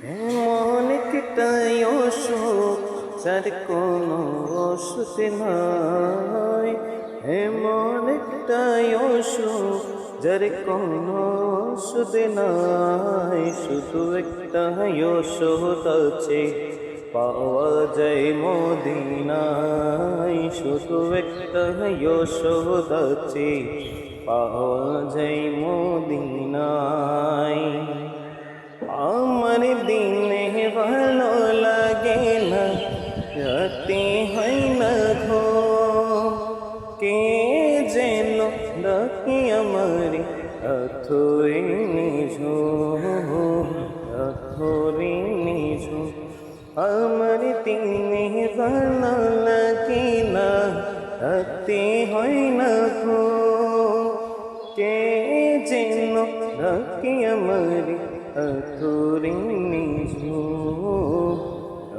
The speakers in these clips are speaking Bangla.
এমন একটাই অসুখ যার কোনো ওষুধ নাই, এমন একটাই অসুখ যার কোনো ওষুধ নাই। শুধু একটাই ওষুধ আছে, পাওয়া যায় মদিনায়। শুধু একটাই ওষুধ আছে, পাওয়া যায় মদিনায়। আমার দিনে ভালো লাগে না, রাতে হয় না ঘুম। কে যেন ডাকি আমার আথরে নিঝুম, আথরে নিঝুম। আমার দিনে ভালো লাগে না, রাতে হয় না ঘুম। কে যেন ডাকি আমার আথরে নিঝুম,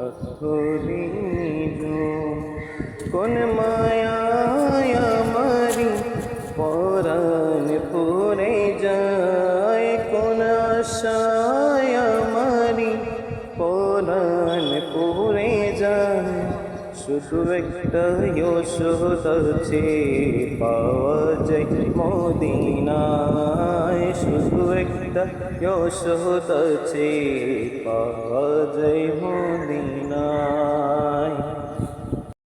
আথরে নিঝুম। কোন মায়ায় আমারি পরাণ পড়ে যায়, কোন আশায় আমারি পরাণ পড়ে যায়। শুধু একটাই ওষুধ আছে, পাওয়া যায় মদিনায়। শুধু একটা ওষুধ আছে, পাওয়া যায় মদিনায়।